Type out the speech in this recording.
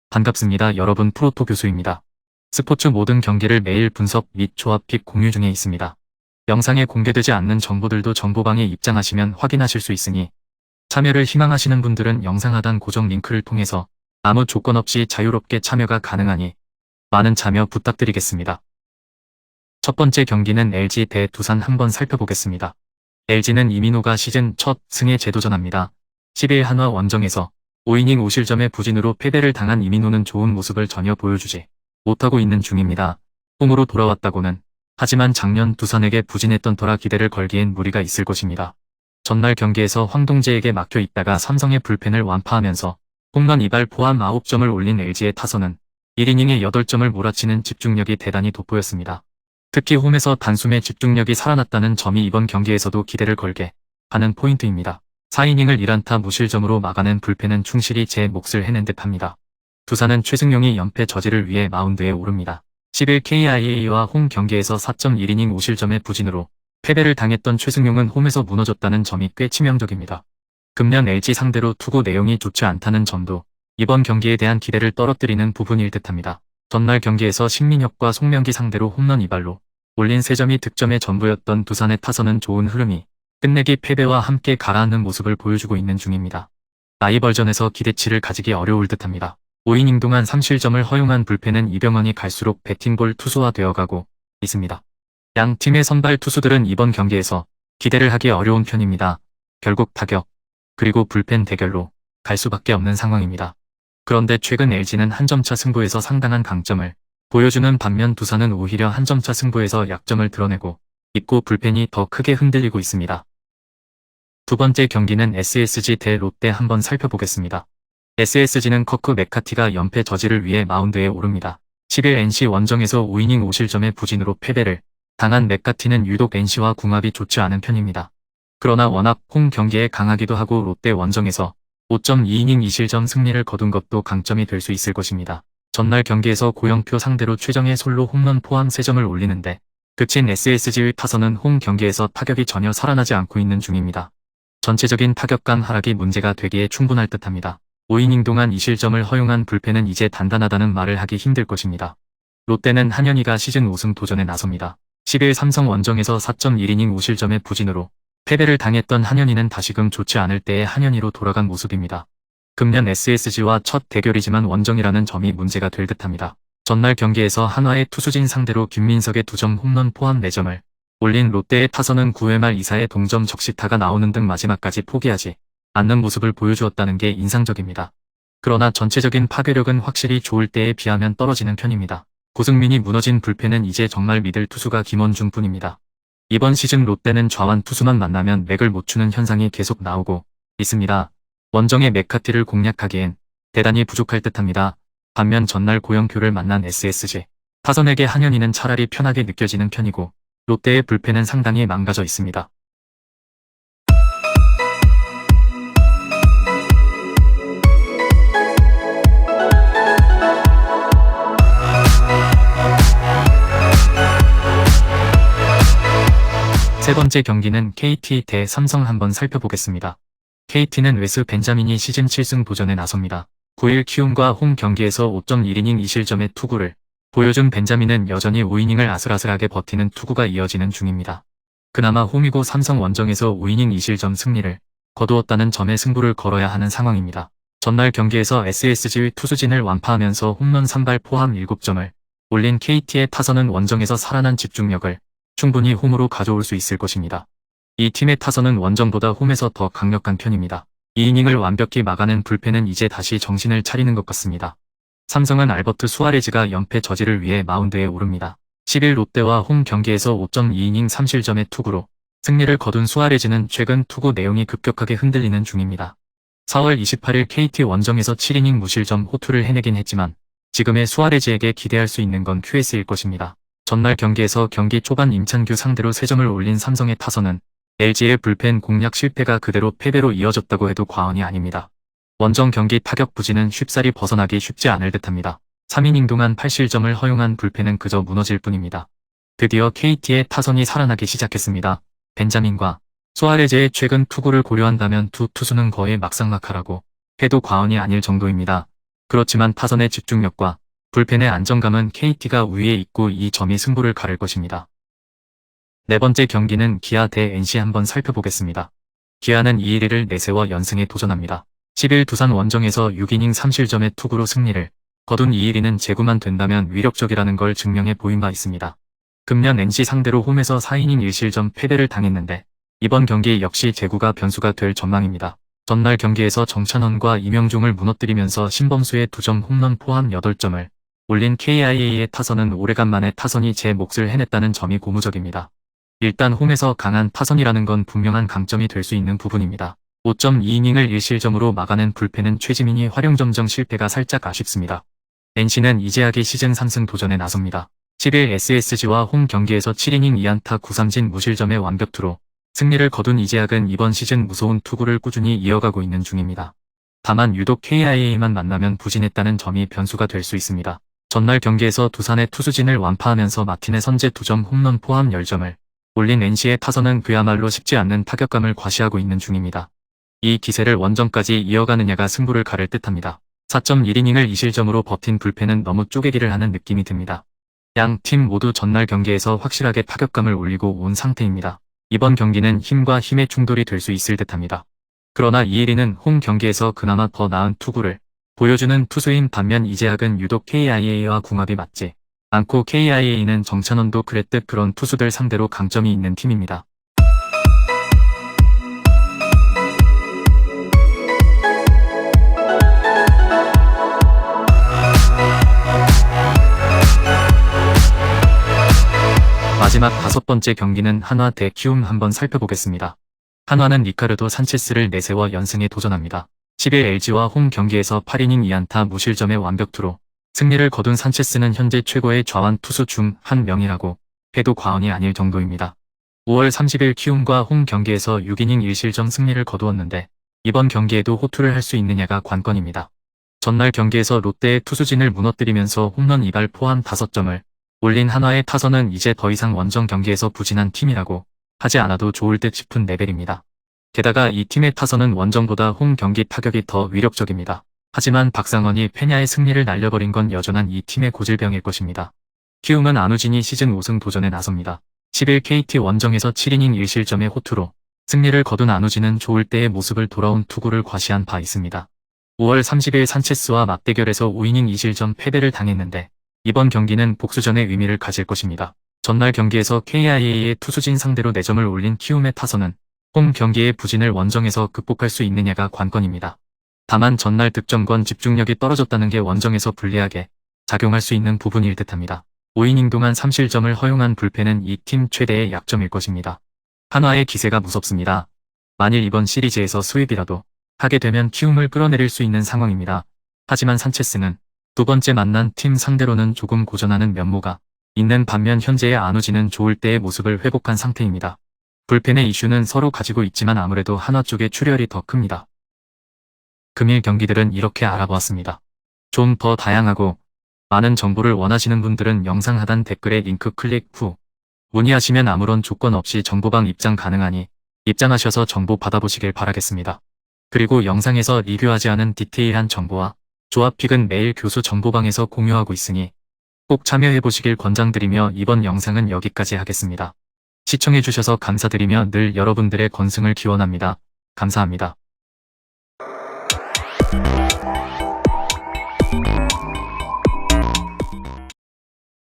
반갑습니다. 여러분, 프로토 교수입니다. 스포츠 모든 경기를 매일 분석 및 조합 픽 공유 중에 있습니다. 영상에 공개되지 않는 정보들도 정보방에 입장하시면 확인하실 수 있으니 참여를 희망하시는 분들은 영상 하단 고정 링크를 통해서 아무 조건 없이 자유롭게 참여가 가능하니 많은 참여 부탁드리겠습니다. 첫 번째 경기는 LG 대 두산 한번 살펴보겠습니다. LG는 이민호가 시즌 첫 승에 재도전합니다. 10일 한화 원정에서 5이닝 5실점의 부진으로 패배를 당한 이민호는 좋은 모습을 전혀 보여주지 못하고 있는 중입니다. 홈으로 돌아왔다고는 하지만 작년 두산에게 부진했던 터라 기대를 걸기엔 무리가 있을 것입니다. 전날 경기에서 황동재에게 막혀 있다가 삼성의 불펜을 완파하면서 홈런 2발 포함 9점을 올린 LG의 타선은 1이닝에 8점을 몰아치는 집중력이 대단히 돋보였습니다. 특히 홈에서 단숨에 집중력이 살아났다는 점이 이번 경기에서도 기대를 걸게 하는 포인트입니다. 4이닝을 1안타 무실점으로 막아낸 불펜은 충실히 제 몫을 해낸 듯합니다. 두산은 최승용이 연패 저지를 위해 마운드에 오릅니다. 10일 KIA와 홈 경기에서 4.1이닝 5실점의 부진으로 패배를 당했던 최승용은 홈에서 무너졌다는 점이 꽤 치명적입니다. 금년 LG 상대로 투구 내용이 좋지 않다는 점도 이번 경기에 대한 기대를 떨어뜨리는 부분일 듯합니다. 전날 경기에서 신민혁과 송명기 상대로 홈런 2발로 올린 3점이 득점의 전부였던 두산의 타선은 좋은 흐름이 끝내기 패배와 함께 가라앉는 모습을 보여주고 있는 중입니다. 라이벌전에서 기대치를 가지기 어려울 듯합니다. 5이닝 동안 3실점을 허용한 불펜은 이병헌이 갈수록 배팅볼 투수화되어가고 있습니다. 양 팀의 선발 투수들은 이번 경기에서 기대를 하기 어려운 편입니다. 결국 타격, 그리고 불펜 대결로 갈 수밖에 없는 상황입니다. 그런데 최근 LG는 한 점차 승부에서 상당한 강점을 보여주는 반면 두산은 오히려 한 점차 승부에서 약점을 드러내고 있고 불펜이 더 크게 흔들리고 있습니다. 두 번째 경기는 SSG 대 롯데 한번 살펴보겠습니다. SSG는 커크 맥카티가 연패 저지를 위해 마운드에 오릅니다. 10일 NC 원정에서 5이닝 5실점의 부진으로 패배를 당한 맥카티는 유독 NC와 궁합이 좋지 않은 편입니다. 그러나 워낙 홈 경기에 강하기도 하고 롯데 원정에서 5.2이닝 2실점 승리를 거둔 것도 강점이 될 수 있을 것입니다. 전날 경기에서 고영표 상대로 최정의 솔로 홈런 포함 3점을 올리는데 그친 SSG의 타선은 홈 경기에서 타격이 전혀 살아나지 않고 있는 중입니다. 전체적인 타격감 하락이 문제가 되기에 충분할 듯합니다. 5이닝 동안 2실점을 허용한 불펜은 이제 단단하다는 말을 하기 힘들 것입니다. 롯데는 한현희가 시즌 우승 도전에 나섭니다. 10일 삼성 원정에서 4.1이닝 5실점의 부진으로 패배를 당했던 한현희는 다시금 좋지 않을 때의 한현희로 돌아간 모습입니다. 금년 SSG와 첫 대결이지만 원정이라는 점이 문제가 될 듯합니다. 전날 경기에서 한화의 투수진 상대로 김민석의 2점 홈런 포함 4점을 올린 롯데의 타선은 9회 말 2사의 동점 적시타가 나오는 등 마지막까지 포기하지 않는 모습을 보여주었다는 게 인상적입니다. 그러나 전체적인 파괴력은 확실히 좋을 때에 비하면 떨어지는 편입니다. 고승민이 무너진 불펜은 이제 정말 믿을 투수가 김원중 뿐입니다. 이번 시즌 롯데는 좌완 투수만 만나면 맥을 못 추는 현상이 계속 나오고 있습니다. 원정의 맥카티를 공략하기엔 대단히 부족할 듯합니다. 반면 전날 고영표를 만난 SSG 타선에게 한현희는 차라리 편하게 느껴지는 편이고 롯데의 불펜은 상당히 망가져 있습니다. 세 번째 경기는 KT 대 삼성 한번 살펴보겠습니다. KT는 웨스 벤자민이 시즌 7승 도전에 나섭니다. 9일 키움과 홈 경기에서 5.1이닝 2실점의 투구를 보여준 벤자민은 여전히 5이닝을 아슬아슬하게 버티는 투구가 이어지는 중입니다. 그나마 홈이고 삼성 원정에서 5이닝 2실점 승리를 거두었다는 점에 승부를 걸어야 하는 상황입니다. 전날 경기에서 SSG의 투수진을 완파하면서 홈런 3발 포함 7점을 올린 KT의 타선은 원정에서 살아난 집중력을 충분히 홈으로 가져올 수 있을 것입니다. 이 팀의 타선은 원정보다 홈에서 더 강력한 편입니다. 2이닝을 완벽히 막아낸 불펜은 이제 다시 정신을 차리는 것 같습니다. 삼성은 알버트 수아레즈가 연패 저지를 위해 마운드에 오릅니다. 10일 롯데와 홈 경기에서 5.2이닝 3실점의 투구로 승리를 거둔 수아레즈는 최근 투구 내용이 급격하게 흔들리는 중입니다. 4월 28일 KT 원정에서 7이닝 무실점 호투를 해내긴 했지만 지금의 수아레즈에게 기대할 수 있는 건 QS일 것입니다. 전날 경기에서 경기 초반 임찬규 상대로 3점을 올린 삼성의 타선은 LG의 불펜 공략 실패가 그대로 패배로 이어졌다고 해도 과언이 아닙니다. 원정 경기 타격 부진은 쉽사리 벗어나기 쉽지 않을 듯합니다. 3이닝 동안 8실점을 허용한 불펜은 그저 무너질 뿐입니다. 드디어 KT의 타선이 살아나기 시작했습니다. 벤자민과 수아레즈의 최근 투구를 고려한다면 두 투수는 거의 막상막하라고 해도 과언이 아닐 정도입니다. 그렇지만 타선의 집중력과 불펜의 안정감은 KT가 우위에 있고 이 점이 승부를 가를 것입니다. 네 번째 경기는 기아 대 NC 한번 살펴보겠습니다. 기아는 2-1을 내세워 연승에 도전합니다. 10일 두산 원정에서 6이닝 3실점의 투구로 승리를 거둔 2-1는 제구만 된다면 위력적이라는 걸 증명해 보인 바 있습니다. 금년 NC 상대로 홈에서 4이닝 1실점 패배를 당했는데 이번 경기 역시 제구가 변수가 될 전망입니다. 전날 경기에서 정찬원과 이명종을 무너뜨리면서 신범수의 2점 홈런 포함 8점을 올린 KIA의 타선은 오래간만에 타선이 제 몫을 해냈다는 점이 고무적입니다. 일단 홈에서 강한 타선이라는 건 분명한 강점이 될 수 있는 부분입니다. 5.2이닝을 1실점으로 막아낸 불펜은 최지민이 활용점정 실패가 살짝 아쉽습니다. NC는 이재학이 시즌 3승 도전에 나섭니다. 10일 SSG와 홈 경기에서 7이닝 2안타 9삼진 무실점의 완벽투로 승리를 거둔 이재학은 이번 시즌 무서운 투구를 꾸준히 이어가고 있는 중입니다. 다만 유독 KIA만 만나면 부진했다는 점이 변수가 될 수 있습니다. 전날 경기에서 두산의 투수진을 완파하면서 마틴의 선제 2점 홈런 포함 10점을 올린 NC의 타선은 그야말로 쉽지 않는 타격감을 과시하고 있는 중입니다. 이 기세를 원정까지 이어가느냐가 승부를 가를 듯합니다. 4.1이닝을 2실점으로 버틴 불펜은 너무 쪼개기를 하는 느낌이 듭니다. 양 팀 모두 전날 경기에서 확실하게 타격감을 올리고 온 상태입니다. 이번 경기는 힘과 힘의 충돌이 될 수 있을 듯합니다. 그러나 이혜리는 홈 경기에서 그나마 더 나은 투구를 보여주는 투수인 반면 이재학은 유독 KIA와 궁합이 맞지 않고 KIA는 정찬원도 그랬듯 그런 투수들 상대로 강점이 있는 팀입니다. 마지막 5번째 경기는 한화 대 키움 한번 살펴보겠습니다. 한화는 리카르도 산체스를 내세워 연승에 도전합니다. 10일 LG와 홈 경기에서 8이닝 2안타 무실점의 완벽투로 승리를 거둔 산체스는 현재 최고의 좌완 투수 중 한 명이라고 해도 과언이 아닐 정도입니다. 5월 30일 키움과 홈 경기에서 6이닝 1실점 승리를 거두었는데 이번 경기에도 호투를 할 수 있느냐가 관건입니다. 전날 경기에서 롯데의 투수진을 무너뜨리면서 홈런 2발 포함 5점을 올린 한화의 타선은 이제 더 이상 원정 경기에서 부진한 팀이라고 하지 않아도 좋을 듯 싶은 레벨입니다. 게다가 이 팀의 타선은 원정보다 홈 경기 타격이 더 위력적입니다. 하지만 박상원이 페냐의 승리를 날려버린 건 여전한 이 팀의 고질병일 것입니다. 키움은 안우진이 시즌 5승 도전에 나섭니다. 10일 KT 원정에서 7이닝 1실점의 호투로 승리를 거둔 안우진은 좋을 때의 모습을 돌아온 투구를 과시한 바 있습니다. 5월 30일 산체스와 맞대결에서 5이닝 2실점 패배를 당했는데 이번 경기는 복수전의 의미를 가질 것입니다. 전날 경기에서 KIA의 투수진 상대로 4점을 올린 키움의 타선은 홈 경기의 부진을 원정에서 극복할 수 있느냐가 관건입니다. 다만 전날 득점권 집중력이 떨어졌다는 게 원정에서 불리하게 작용할 수 있는 부분일 듯합니다. 5이닝 동안 3실점을 허용한 불펜은 이 팀 최대의 약점일 것입니다. 한화의 기세가 무섭습니다. 만일 이번 시리즈에서 스왑이라도 하게 되면 키움을 끌어내릴 수 있는 상황입니다. 하지만 산체스는 두 번째 만난 팀 상대로는 조금 고전하는 면모가 있는 반면 현재의 안우진은 좋을 때의 모습을 회복한 상태입니다. 불펜의 이슈는 서로 가지고 있지만 아무래도 한화 쪽의 출혈이 더 큽니다. 금일 경기들은 이렇게 알아보았습니다. 좀 더 다양하고 많은 정보를 원하시는 분들은 영상 하단 댓글에 링크 클릭 후 문의하시면 아무런 조건 없이 정보방 입장 가능하니 입장하셔서 정보 받아보시길 바라겠습니다. 그리고 영상에서 리뷰하지 않은 디테일한 정보와 조합픽은 매일 교수 정보방에서 공유하고 있으니 꼭 참여해보시길 권장드리며 이번 영상은 여기까지 하겠습니다. 시청해주셔서 감사드리며 늘 여러분들의 건승을 기원합니다. 감사합니다.